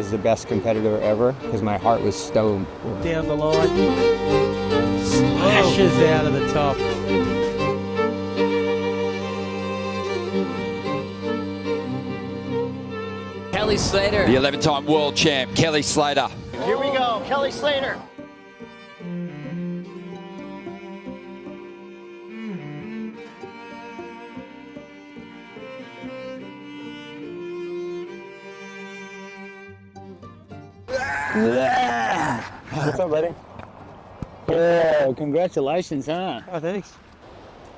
was the best competitor ever because my heart was stone. Down the line, smashes out of the top. Kelly Slater. The 11-time world champ, Kelly Slater. Here we go, Kelly Slater. What's up, buddy? Yeah, congratulations, huh? Oh, thanks.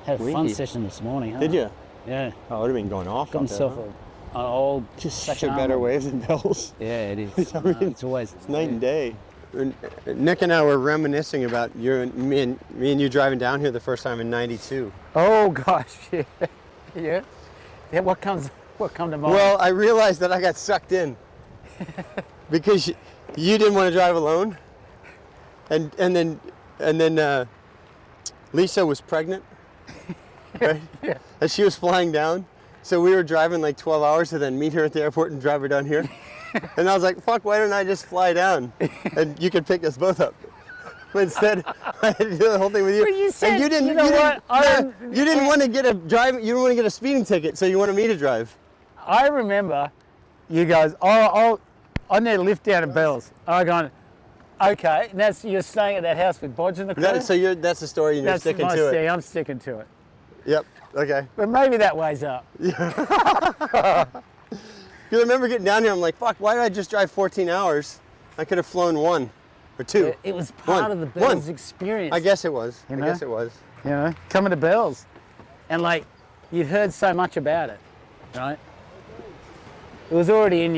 Had a fun Windy. session this morning, huh? Did you? Yeah. Oh, it would have been going off. Got myself an old Just second such a better arm. waves than Bells. Yeah, it is. I mean, It's always It's night and day. Nick and I were reminiscing about me and you driving down here the first time in '92. Oh gosh, yeah, yeah. Yeah, what come to mind? Well, I realized that I got sucked in because you didn't want to drive alone, and then Lisa was pregnant, right? Yeah. And she was flying down, so we were driving like 12 hours to then meet her at the airport and drive her down here. And I was like, fuck, why don't I just fly down and you could pick us both up? But instead, I had to do the whole thing with you. But you said, and you didn't, you know you what? didn't, you didn't want to get a drive. You didn't want to get a speeding ticket, so you wanted me to drive. I remember you guys. I need a lift down to Bells. I gone. Okay, and you're staying at that house with Bodge in the crew. So that's the story, and you're That's sticking my to stay. it. I'm sticking to it. Yep. Okay. But maybe that weighs up. You remember getting down here? I'm like, fuck. Why did I just drive 14 hours? I could have flown 1 or 2. It was part of the Bells experience. I guess it was. You know? I guess it was. You know, coming to Bells, and like you'd heard so much about it, right? It was already in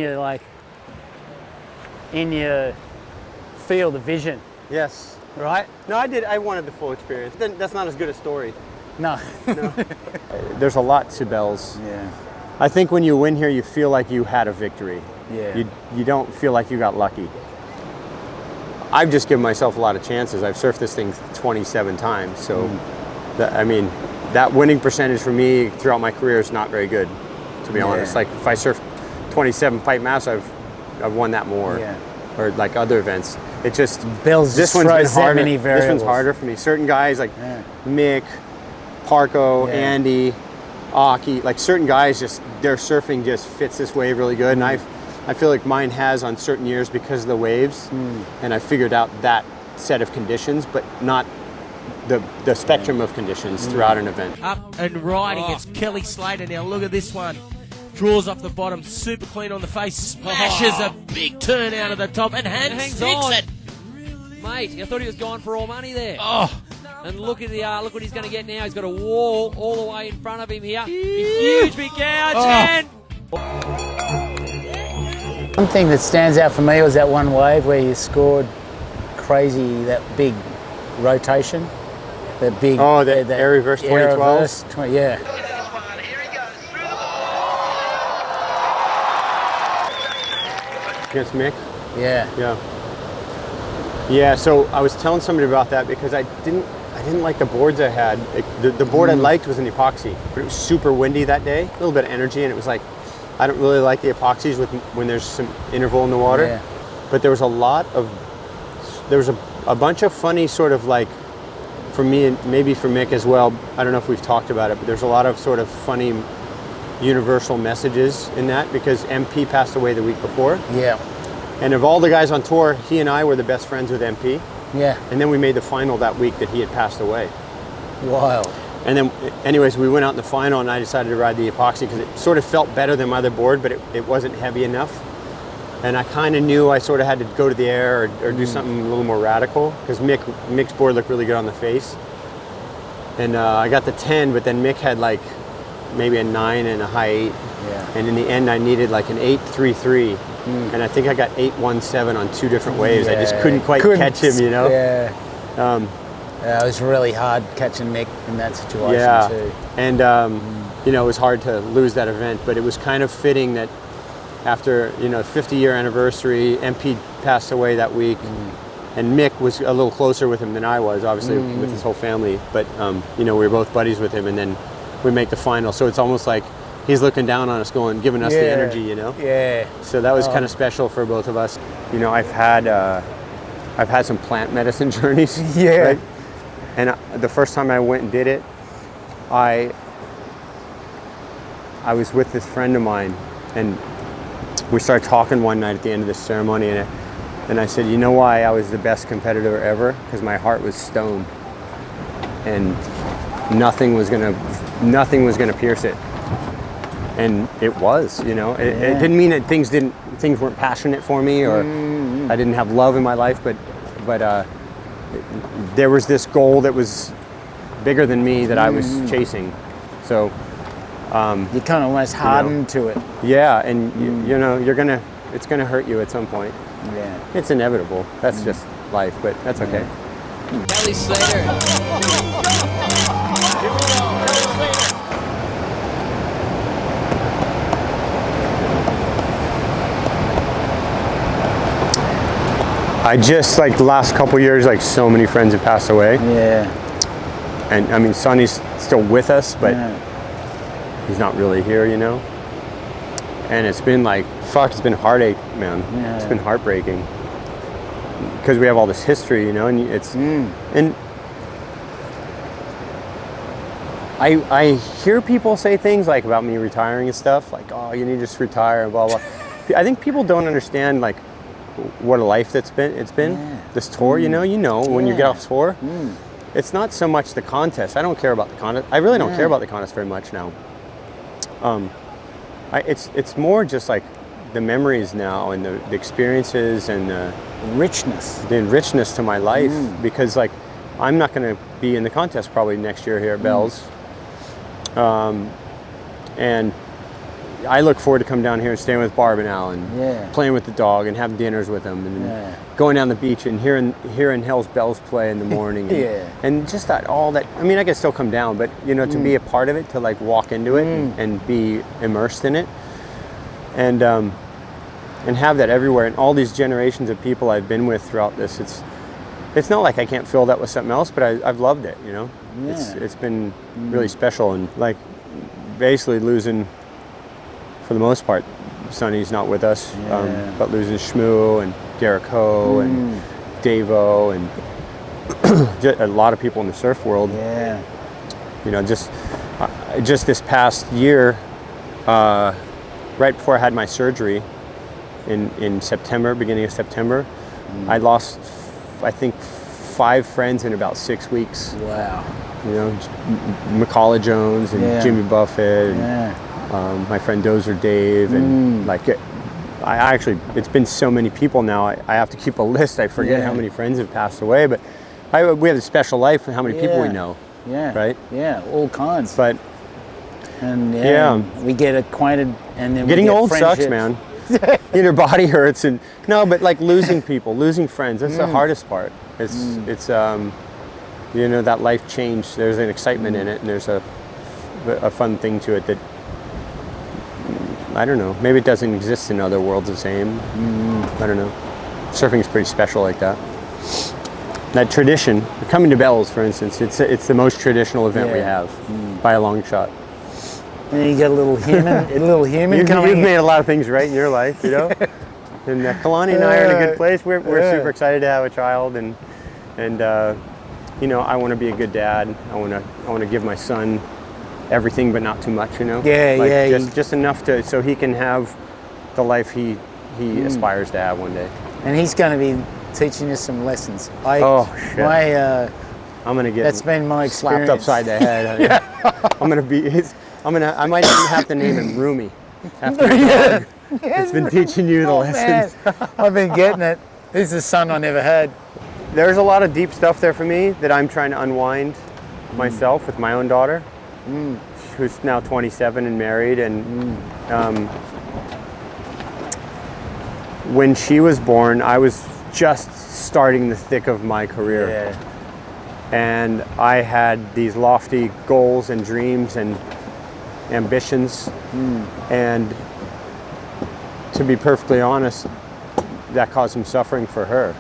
your field of vision, Yes. right? No, I did. I wanted the full experience. Then that's not as good a story. No. There's a lot to Bells. Yeah. I think when you win here, you feel like you had a victory. Yeah. You don't feel like you got lucky. I've just given myself a lot of chances. I've surfed this thing 27 times, so that winning percentage for me throughout my career is not very good, to be honest. Like if I surf 27 pipe mass, I've won that more. Yeah. Or like other events. It just Bells this just one's been throws that harder. many This one's variables. harder for me. Certain guys like Yeah. Mick, Parko, Yeah. Andy, Aki, like certain guys, just their surfing just fits this wave really good, and I feel like mine has on certain years because of the waves, and I figured out that set of conditions, but not the spectrum of conditions throughout an event. Up and riding, it's Kelly Slater now. Look at this one. Draws off the bottom, super clean on the face, smashes a big turn out of the top, and hangs on. it. Mate, I thought he was gone for all money there. Oh, And look at look what he's going to get now. He's got a wall all the way in front of him here. A huge big gouge, and One thing that stands out for me was that one wave where you scored crazy, that big rotation. That big. Oh, the air reverse 2012? Air reverse, yeah. Against Mick? Yeah. Yeah, so I was telling somebody about that because I didn't like the boards I had. The board I liked was an epoxy, but it was super windy that day, a little bit of energy, and it was like, I don't really like the epoxies when there's some interval in the water. Yeah. But there was a bunch of funny sort of like, for me and maybe for Mick as well, I don't know if we've talked about it, but there's a lot of sort of funny universal messages in that because MP passed away the week before. Yeah. And of all the guys on tour, he and I were the best friends with MP. Yeah. And then we made the final that week that he had passed away. Wild. And then, anyways, we went out in the final and I decided to ride the epoxy because it sort of felt better than my other board, but it wasn't heavy enough. And I kind of knew I sort of had to go to the air or do something a little more radical because Mick's board looked really good on the face. And I got the 10, but then Mick had like maybe a 9 and a high 8. Yeah. And in the end, I needed like an 8.33. And I think I got 8.17 on 2 different waves. I just couldn't quite catch him, you know? Yeah. It was really hard catching Mick in that situation too. And it was hard to lose that event, but it was kind of fitting that after 50-year anniversary, MP passed away that week, and Mick was a little closer with him than I was, obviously with his whole family. But we were both buddies with him, and then we make the final. So it's almost like he's looking down on us, giving us the energy, you know. Yeah. So that was kind of special for both of us. You know, I've had some plant medicine journeys. Yeah. Right? And the first time I went and did it, I was with this friend of mine, and we started talking one night at the end of the ceremony, and I said, you know why I was the best competitor ever? Because my heart was stone, and nothing was gonna pierce it. And it was, you know. It didn't mean that things weren't passionate for me, or I didn't have love in my life, but there was this goal that was bigger than me that I was chasing. So you kind of almost hardened to it. yeah, and you know, it's gonna hurt you at some point. Yeah. It's inevitable. That's just life, but that's okay. Kelly Slater. Here we go. Kelly Slater. I just, like, the last couple years, like, so many friends have passed away. Yeah. And I mean, Sonny's still with us, but Yeah. he's not really here, you know. And it's been like, it's been heartache, man. Yeah. It's been heartbreaking. Because we have all this history, you know, and it's, and I hear people say things like about me retiring and stuff, like, oh, you need to just retire and blah, blah. I think people don't understand, like, what a life it's been. This tour, you know, when you get off tour, it's not so much the contest. I don't care about the contest. I really don't care about the contest very much now. It's more just like the memories now, and the experiences, and the richness to my life, because, like, I'm not going to be in the contest probably next year here at Bells, and I look forward to coming down here and staying with Barb and Alan, playing with the dog and having dinners with them, and going down the beach and hearing Hell's Bells play in the morning, and just all that. I mean, I can still come down, but, you know, to be a part of it, to, like, walk into it and be immersed in it, and have that everywhere, and all these generations of people I've been with throughout this. It's not like I can't fill that with something else, but I've loved it, you know. It's been really special, and, like, basically losing, for the most part, Sonny's not with us, but losing Shmoo and Derek Ho and Davo and a lot of people in the surf world. Yeah. You know, just this past year, right before I had my surgery in September, beginning of September, I lost, I think, 5 friends in about 6 weeks. Wow. You know, McCullough Jones and Jimmy Buffett. And, my friend Dozer Dave, and like, it's been so many people now. I have to keep a list. I forget how many friends have passed away, but we have a special life and how many people we know. Yeah. Right. Yeah. All kinds. But and we get acquainted, and then getting we get old sucks, man. Your body hurts, and but like losing people, losing friends. That's the hardest part. It's you know, that life change. There's an excitement in it, and there's a fun thing to it that, I don't know, maybe it doesn't exist in other worlds the same. I don't know. Surfing is pretty special like that. That tradition, coming to Bells, for instance, it's the most traditional event we have, by a long shot. And you get a little human, You've coming. made a lot of things right in your life, you know. And Kalani and I are in a good place. We're super excited to have a child, and you know, I want to be a good dad. I want to give my son everything, but not too much, you know. Just enough so he can have the life he aspires to have one day. And he's going to be teaching you some lessons. Shit. I'm gonna get that's been my experience. slapped upside the head. I might even have to name him Rumi after the dog. It's been teaching you the lessons. I've been getting it. This is the son I never had. There's a lot of deep stuff there for me that I'm trying to unwind myself with my own daughter, who's now 27 and married. And when she was born, I was just starting the thick of my career. And I had these lofty goals and dreams and ambitions. And to be perfectly honest, that caused some suffering for her.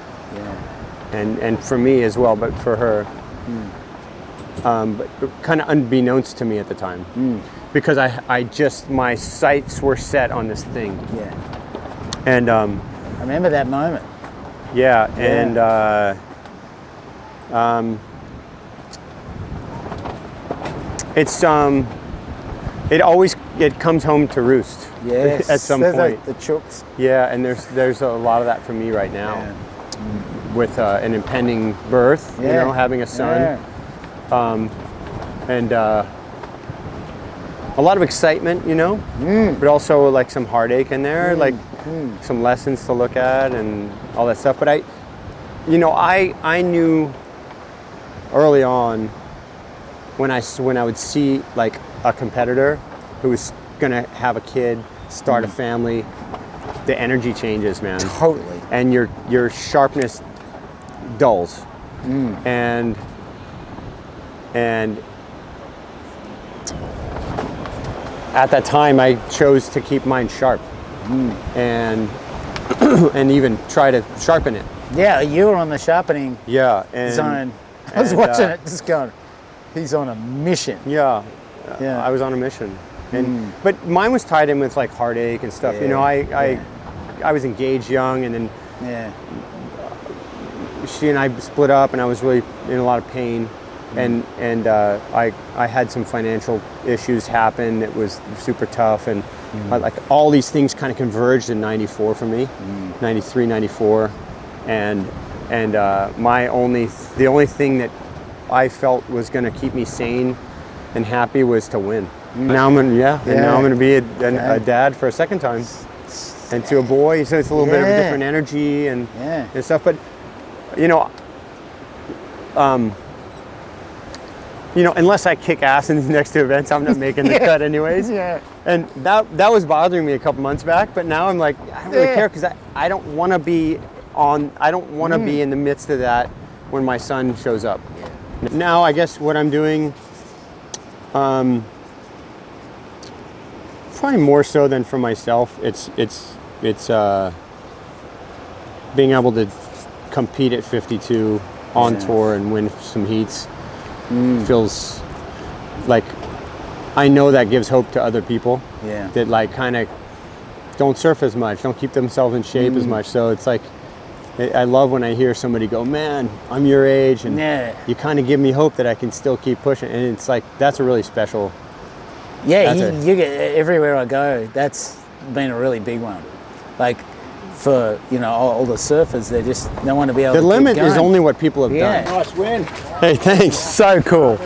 And for me as well, but for her. But kind of unbeknownst to me at the time. because I just, my sights were set on this thing. Yeah. And I remember that moment. yeah, and it's it comes home to roost. Yes. At some There's point. the chooks. Yeah, and there's a lot of that for me right now. Yeah. With an impending birth, you Yeah. know, having a son. Yeah. And a lot of excitement, you know, but also like some heartache in there, like some lessons to look at and all that stuff. But I knew early on when I would see like a competitor who was gonna have a kid, start a family, the energy changes, man. Totally. And your sharpness dulls. And at that time I chose to keep mine sharp and and even try to sharpen it. Yeah, you were on the sharpening Yeah, and zone. I was watching it, just going, he's on a mission. Yeah, Yeah. I was on a mission, and but mine was tied in with like heartache and stuff. You know, I was engaged young, and then Yeah. she and I split up, and I was really in a lot of pain, and I had some financial issues happen. It was super tough, and like all these things kind of converged in '94 for me, '93, '94, and the only thing that I felt was going to keep me sane and happy was to win. Now I'm gonna be a dad for a second time, and to a boy, so it's a little bit of a different energy and stuff. But unless I kick ass in these next two events, I'm not making the cut anyways. Yeah. And that was bothering me a couple months back, but now I'm like, I don't really care because I don't want to be be in the midst of that when my son shows up. Now I guess what I'm doing, probably more so than for myself, it's being able to compete at 52 on tour and win some heats. Feels like I know that gives hope to other people that like kind of don't surf as much, don't keep themselves in shape as much. So it's like I love when I hear somebody go, man, I'm your age, and you kind of give me hope that I can still keep pushing. And it's like that's a really special. Yeah, you get everywhere I go. That's been a really big one. Like for all the surfers, they want to be able. The to limit keep is going. only what people have done. Nice win. Hey, thanks. So cool.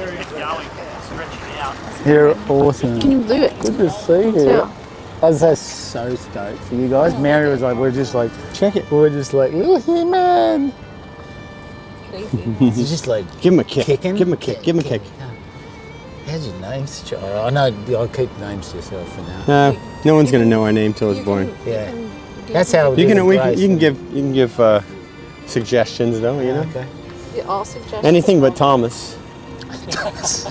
You're awesome. Can you do it? Good to see you. Yeah. I was so stoked for you guys. Mary was like, we're just like, Check it. we're just like, look here, man. Crazy. It's just like, Give him a kick. Kicking? Give him a kick. Give him a kick. how's your name? I know, I'll keep names to yourself for now. No one's gonna know our name till it's born. Yeah. That's how it You is can with Grace. you can give suggestions though. You know. Okay. Yeah, all suggestions. Anything but Thomas. What's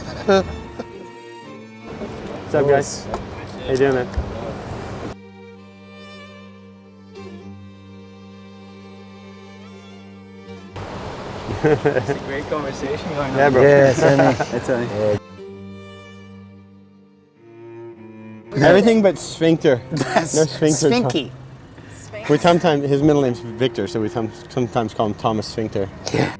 up, guys? How you doing, man? It's a great conversation going on. Yeah, bro. Yeah, certainly. It's a, Everything but sphincter. No sphincter. Sphinky. We sometimes his middle name's Victor, so we sometimes call him Thomas Sphincter. Yeah.